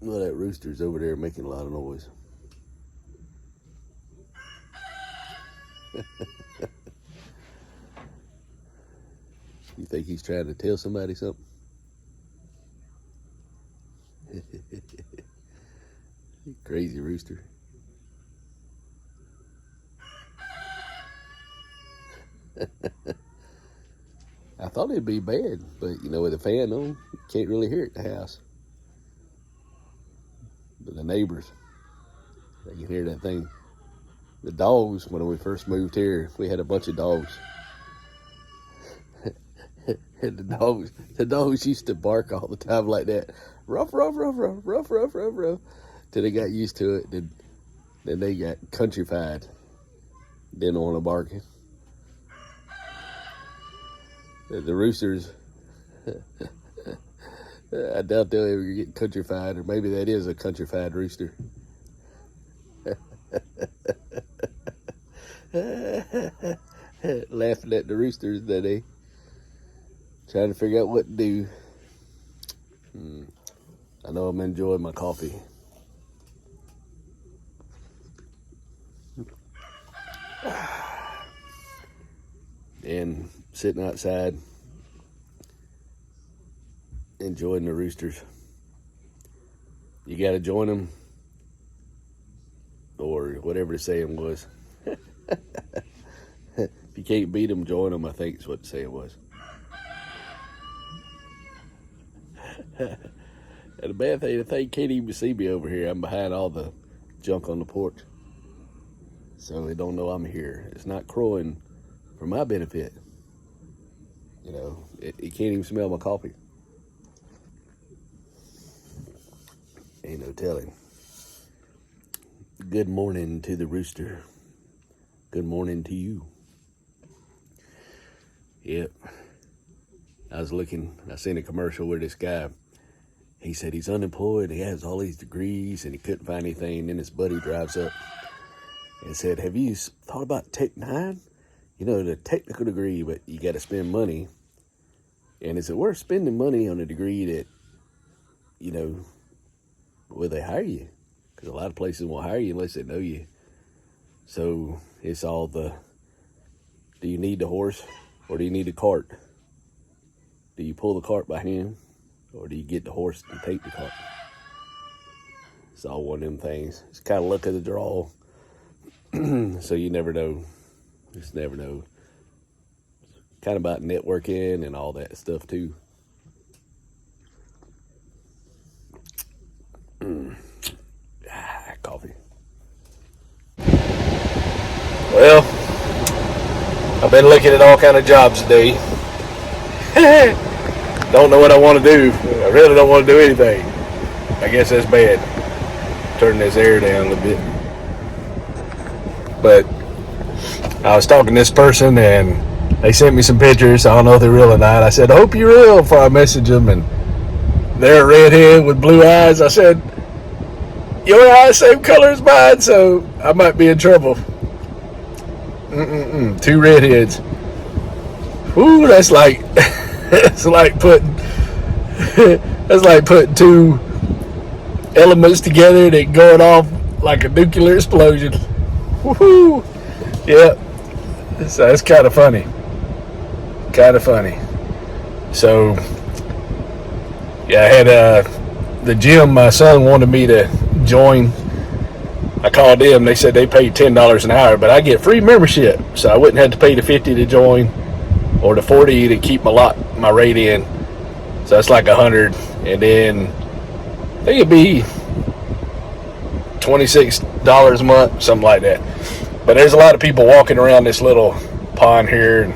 Well, that rooster's over there making a lot of noise. You think he's trying to tell somebody something? Crazy rooster. I thought it'd be bad, but you know, with the fan on, you can't really hear it in the house. But the neighbors, they can hear that thing. The dogs, when we first moved here, we had a bunch of dogs. And the dogs used to bark all the time like that. Ruff, ruff, ruff, ruff, ruff, ruff, ruff, ruff. Till they got used to it. Then they got countrified. Didn't want to bark. The roosters, I doubt they'll ever get countrified, or maybe that is a countrified rooster. Laughing at the roosters today, trying to figure out what to do. I know I'm enjoying my coffee. And sitting outside, enjoying the roosters. You got to join them, or whatever the saying was. If you can't beat them, join them, I think is what the saying was. And the bad thing, they can't even see me over here. I'm behind all the junk on the porch. So they don't know I'm here. It's not crowing for my benefit. You know, it can't even smell my coffee. Ain't no telling. Good morning to the rooster. Good morning to you. Yep. I seen a commercial where this guy, he said he's unemployed, he has all these degrees, and he couldn't find anything. Then his buddy drives up and said, have you thought about Tech 9? You know, the technical degree, but you got to spend money. And is it worth spending money on a degree that, you know, will they hire you? Because a lot of places won't hire you unless they know you. So it's all do you need the horse or do you need the cart? Do you pull the cart by hand or do you get the horse and take the cart? It's all one of them things. It's kind of luck of the draw. So you never know. Just never know. Kind of about networking and all that stuff too. Coffee. Well, I've been looking at all kind of jobs today. Don't know what I want to do. I really don't want to do anything. I guess that's bad. Turn this air down a little bit. But I was talking to this person and they sent me some pictures. I don't know if they're real or not. I said, I hope you're real, before I message them. And they're a redhead with blue eyes. I said, your eyes same color as mine, so I might be in trouble. Two redheads. Ooh, that's like it's like putting two elements together that going off like a nuclear explosion. Woohoo! Yeah. So that's kind of funny. So yeah, I had the gym my son wanted me to join. I called them. They said they paid $10 an hour, but I get free membership, so I wouldn't have to pay the $50 to join or the $40 to keep my rate in. So that's like $100, and then I think it'd be $26 a month, something like that. But there's a lot of people walking around this little pond here, and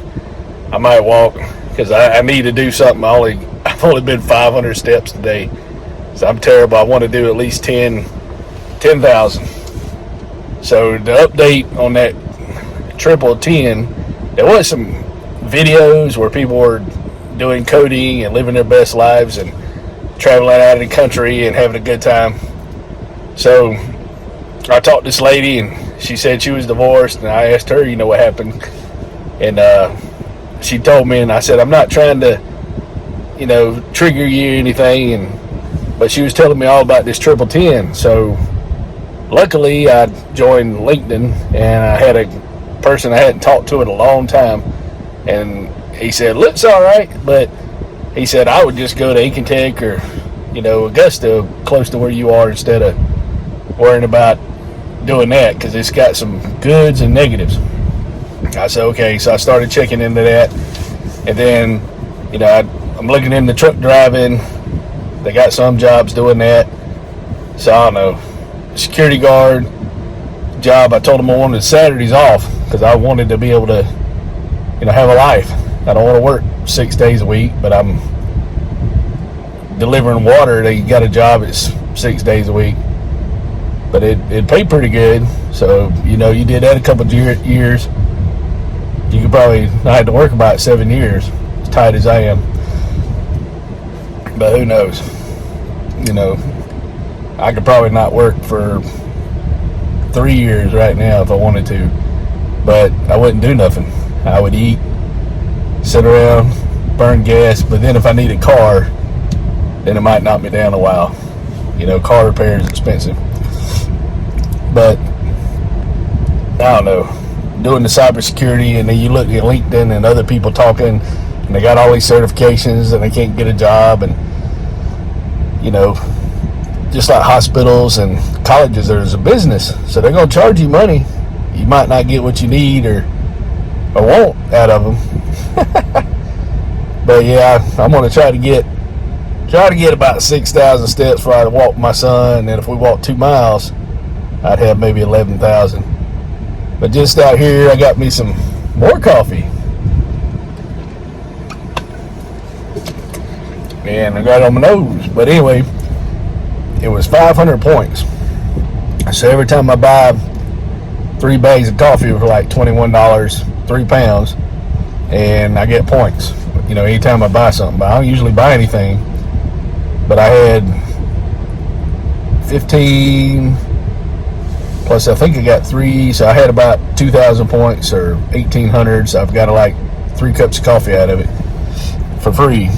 I might walk because I need to do something. I've only been 500 steps today, so I'm terrible. I want to do at least 10,000. So the update on that triple 10, there was some videos where people were doing coding and living their best lives and traveling out of the country and having a good time. So I talked to this lady and she said she was divorced, and I asked her, what happened, and she told me, and I said, I'm not trying to, trigger you or anything, but But she was telling me all about this triple 10. So luckily I joined LinkedIn, and I had a person I hadn't talked to in a long time, and he said, looks all right, but he said I would just go to Aiken Tech or Augusta, close to where you are, instead of worrying about doing that, because it's got some goods and negatives. I said okay, so I started checking into that, and then I'm looking into truck driving. They got some jobs doing that, so I don't know. Security guard job, I told them I wanted Saturdays off because I wanted to be able to have a life. I don't want to work 6 days a week, but I'm delivering water. They got a job it's 6 days a week, but it paid pretty good. So you did that a couple of years, you could probably, I had to work about 7 years, as tight as I am. But who knows? I could probably not work for 3 years right now if I wanted to, but I wouldn't do nothing. I would eat, sit around, burn gas, but then if I need a car, then it might knock me down a while. Car repair is expensive. But I don't know, doing the cybersecurity, and then you look at LinkedIn and other people talking, and they got all these certifications and they can't get a job, and just like hospitals and colleges, there's a business, so they're going to charge you money. You might not get what you need or want out of them. But yeah, I'm going to try to get about 6,000 steps before I walk my son, and if we walk 2 miles, I'd have maybe 11,000. But just out here, I got me some more coffee, and I got it on my nose. But anyway, it was 500 points. So every time I buy 3 bags of coffee for like $21, 3 pounds, and I get points. Anytime I buy something, but I don't usually buy anything. But I had 15 plus, I think I got 3, so I had about 2,000 points or 1,800. So I've got like 3 cups of coffee out of it for free.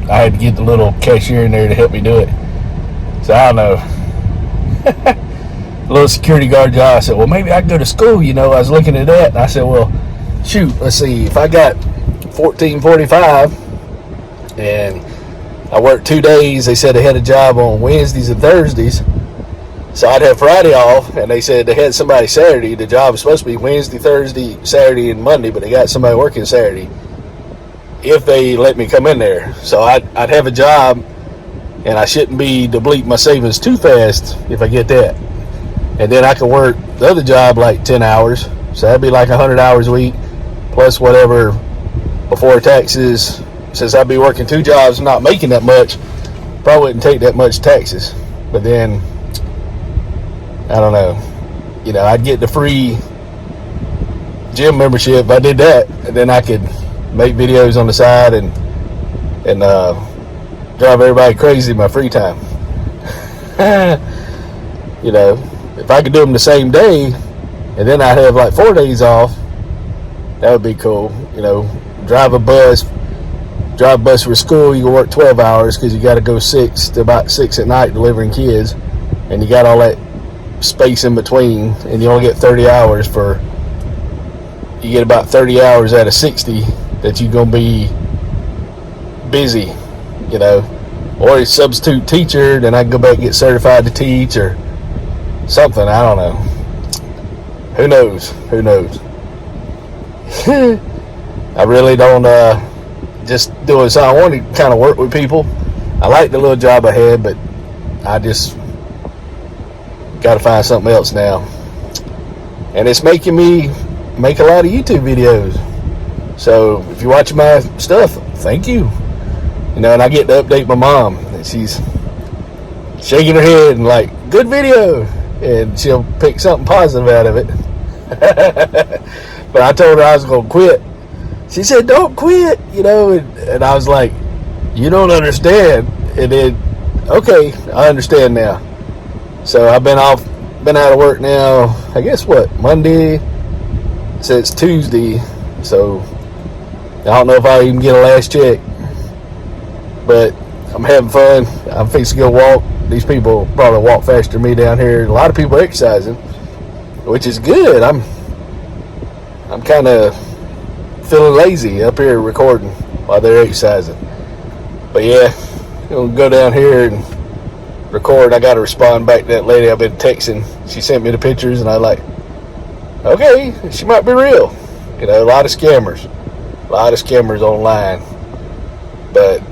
I had to get the little cashier in there to help me do it. So I don't know. A little security guard job. I said, well, maybe I can go to school. I was looking at that, and I said, well, shoot, let's see. If I got $14.45 and I worked 2 days, they said they had a job on Wednesdays and Thursdays. So I'd have Friday off, and they said they had somebody Saturday. The job was supposed to be Wednesday, Thursday, Saturday, and Monday, but they got somebody working Saturday if they let me come in there. So I'd have a job, and I shouldn't be depleting my savings too fast if I get that. And then I can work the other job like 10 hours. So that'd be like 100 hours a week, plus whatever before taxes. Since I'd be working 2 jobs and not making that much, probably wouldn't take that much taxes. But then, I don't know. I'd get the free gym membership if I did that, and then I could make videos on the side and drive everybody crazy in my free time. If I could do them the same day, and then I'd have like 4 days off, that would be cool. Drive a bus for school. You can work 12 hours because you got to go 6 to about 6 at night delivering kids, and you got all that space in between, and you only get 30 hours you get about 30 hours out of 60 that you're going to be busy, or a substitute teacher, then I can go back and get certified to teach or something. I don't know. Who knows? I really don't, just doing something. I want to kind of work with people. I like the little job I had, but I just got to find something else now. And it's making me make a lot of YouTube videos. So if you're watching my stuff, thank you. And I get to update my mom, and she's shaking her head and like, good video, and she'll pick something positive out of it. But I told her I was gonna quit. She said, don't quit, and I was like, you don't understand. And then, okay, I understand now. So I've been out of work now, I guess Monday, so it's Tuesday, so I don't know if I'll even get a last check, but I'm having fun. I'm fixing to go walk. These people probably walk faster than me down here. A lot of people exercising, which is good. I'm kind of feeling lazy up here recording while they're exercising. But yeah, I'm gonna go down here and record. I gotta respond back to that lady I've been texting. She sent me the pictures, and I like, okay, she might be real. You know, a lot of scammers online. But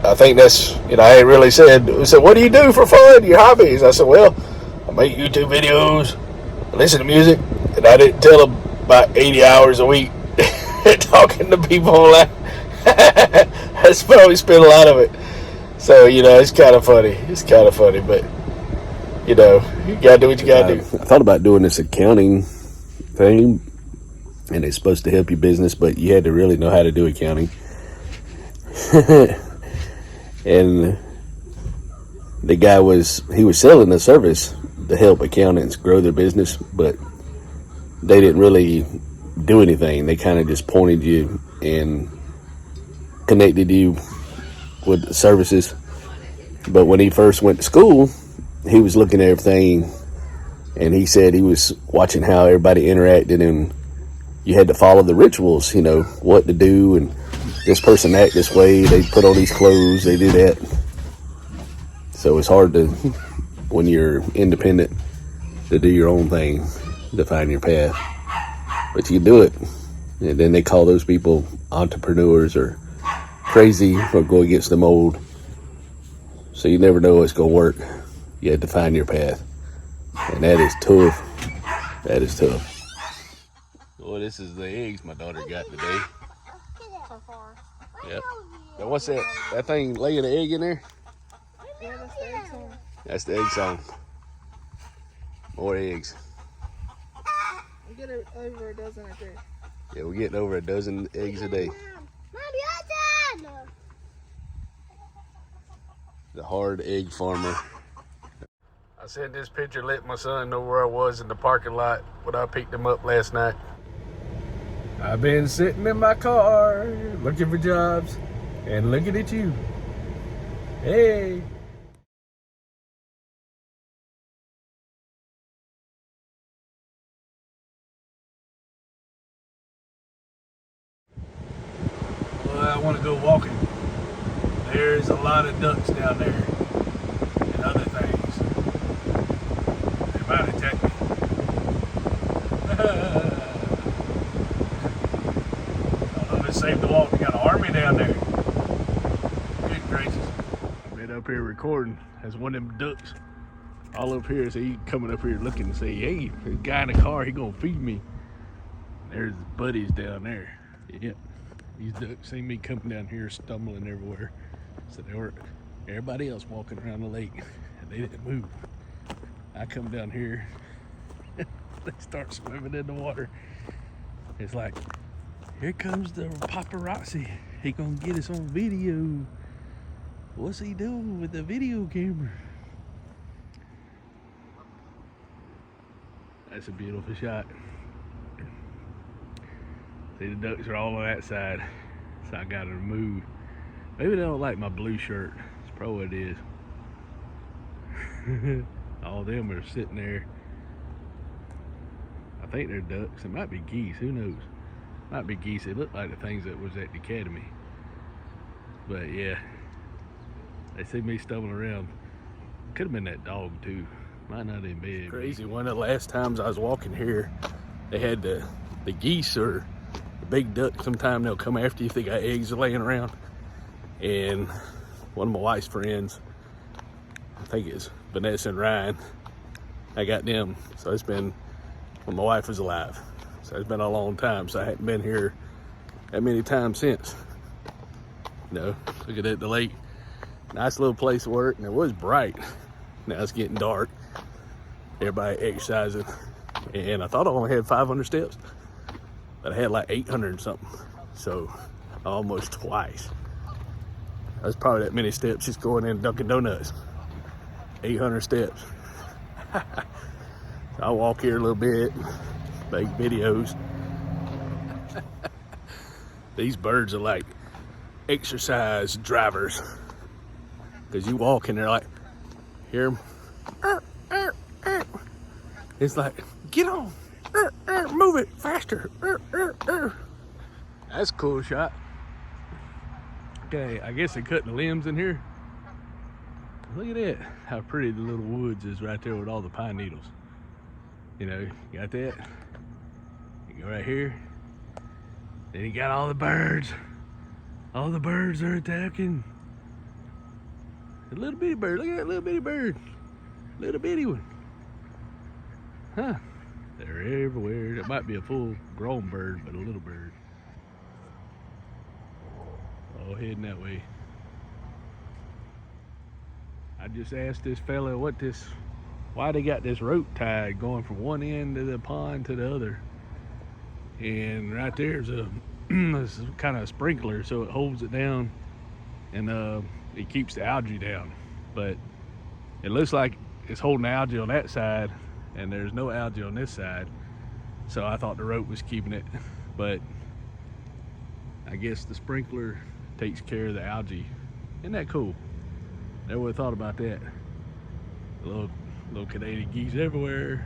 I think that's, you know, I ain't really said, what do you do for fun, your hobbies? I said, well, I make YouTube videos, I listen to music, and I didn't tell them about 80 hours a week talking to people online. That's probably spent a lot of it. So, you know, it's kind of funny. But, you know, you got to do what you got to do. I thought about doing this accounting thing, and it's supposed to help your business, but you had to really know how to do accounting. And the guy was selling the service to help accountants grow their business, but they didn't really do anything. They kind of just pointed you and connected you with the services. But when he first went to school, he was looking at everything, and he said he was watching how everybody interacted, and you had to follow the rituals, you know, what to do, and this person act this way, they put on these clothes, they do that. So it's hard to, when you're independent, to do your own thing, to find your path. But you do it. And then they call those people entrepreneurs or crazy or go against the mold. So you never know what's going to work. You have to find your path. And that is tough. Well, this is the eggs my daughter got today. So far. Yep. Now what's that? That thing laying an egg in there? Yeah, that's the egg song. That's the egg song. More eggs. We get over a dozen a day. Yeah, we're getting over a dozen eggs a day. The hard egg farmer. I sent this picture, let my son know where I was in the parking lot when I picked him up last night. I've been sitting in my car looking for jobs and looking at you. Hey. Well, I want to go walking. There's a lot of ducks down there and other things. They might attack me. Save the walk. We got an army down there. Good gracious. I've been up here recording as one of them ducks all up here. So he coming up here looking and say, hey, this guy in the car, he gonna feed me. There's buddies down there. Yeah. These ducks see me coming down here stumbling everywhere. So they were everybody else walking around the lake and they didn't move. I come down here, they start swimming in the water. It's like, here comes the paparazzi. He gonna get us on video. What's he doing with the video camera? That's a beautiful shot. See, the ducks are all on that side, so I gotta move. Maybe they don't like my blue shirt. That's probably what it is. All of them are sitting there. I think they're ducks. It might be geese. Who knows? Might be geese. They look like the things that was at the academy. But yeah, they see me stumbling around. Could have been that dog too. Might not have been. Crazy. One of the last times I was walking here, they had the geese or the big duck. Sometimes they'll come after you if they got eggs laying around. And one of my wife's friends, I think it's Vanessa and Ryan, I got them. So it's been when my wife was alive. So it's been a long time, so I hadn't been here that many times since. You know, look at that, the lake. Nice little place to work, and it was bright. Now it's getting dark. Everybody exercising. And I thought I only had 500 steps, but I had like 800 and something. So almost twice. That's probably that many steps just going in Dunkin' Donuts. 800 steps. So I walk here a little bit. Make videos. These birds are like exercise drivers. Because you walk and they're like, hear them. It's like, get on, move it faster. That's a cool shot. Okay, I guess they're cutting the limbs in here. Look at that, how pretty the little woods is right there with all the pine needles. You know, you got that? You go right here. Then you got all the birds. All the birds are attacking. A little bitty bird, look at that little bitty bird. Little bitty one. Huh, they're everywhere. It might be a full grown bird, but a little bird. Oh, heading that way. I just asked this fella why they got this rope tied going from one end of the pond to the other. And right there's a this kind of sprinkler, so it holds it down and it keeps the algae down. But it looks like it's holding the algae on that side and there's no algae on this side. So I thought the rope was keeping it, but I guess the sprinkler takes care of the algae. Isn't that cool? Never would have thought about that. Little Canadian geese everywhere.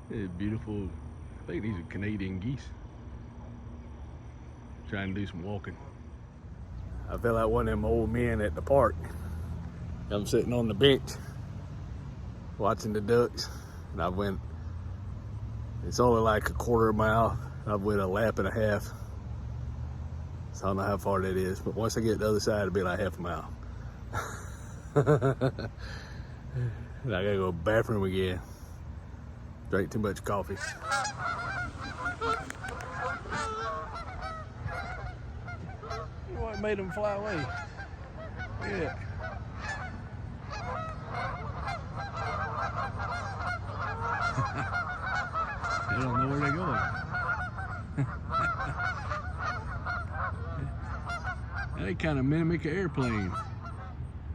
It's beautiful. I think these are Canadian geese. Trying to do some walking. I feel like one of them old men at the park. I'm sitting on the bench watching the ducks, and it's only like a quarter of a mile. I've went a lap and a half. So I don't know how far that is, but once I get to the other side, it'll be like half a mile. And I gotta go to the bathroom again. Drank too much coffee. What made them fly away? Yeah. They don't know where they're going. They kind of mimic an airplane.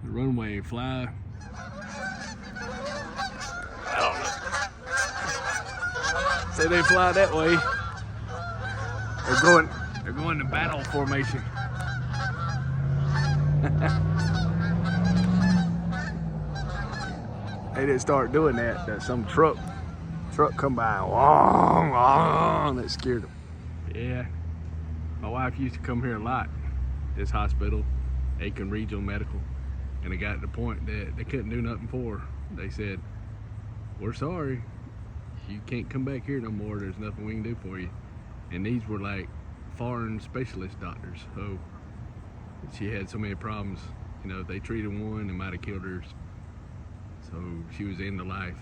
The runway fly. I don't know. Say they fly that way. They're going to battle formation. They didn't start doing that some truck come by, and that scared them. Yeah, my wife used to come here a lot. This hospital, Aiken Regional Medical, and it got to the point that they couldn't do nothing for her. They said, we're sorry, you can't come back here no more. There's nothing we can do for you. And these were like foreign specialist doctors. So she had so many problems. You know, if they treated one, it might have killed her. So she was end of life.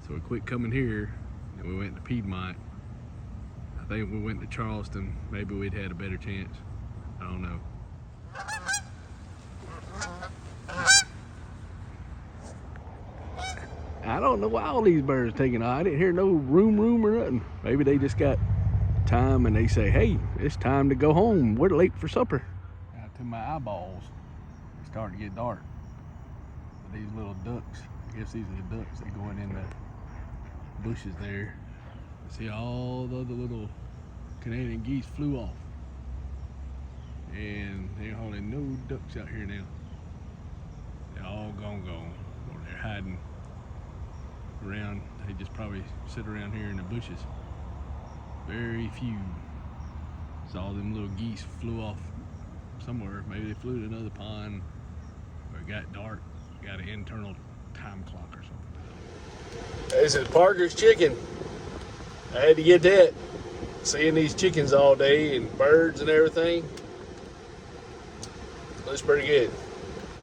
So we quit coming here and we went to Piedmont. I think if we went to Charleston, maybe we'd had a better chance. I don't know. I don't know why all these birds taking off. I didn't hear no room or nothing. Maybe they just got time and they say, hey, it's time to go home. We're late for supper. Out to my eyeballs. It's starting to get dark. But these little ducks, I guess these are the ducks that go in the bushes there. See, all the other little Canadian geese flew off. And there are hardly no ducks out here now. They're all gone. Or they're hiding around. They just probably sit around here in the bushes. Very few. So all them little geese flew off somewhere. Maybe they flew to another pond, or it got dark, got an internal time clock or something. This is Parker's chicken. I had to get that. Seeing these chickens all day and birds and everything. Looks pretty good.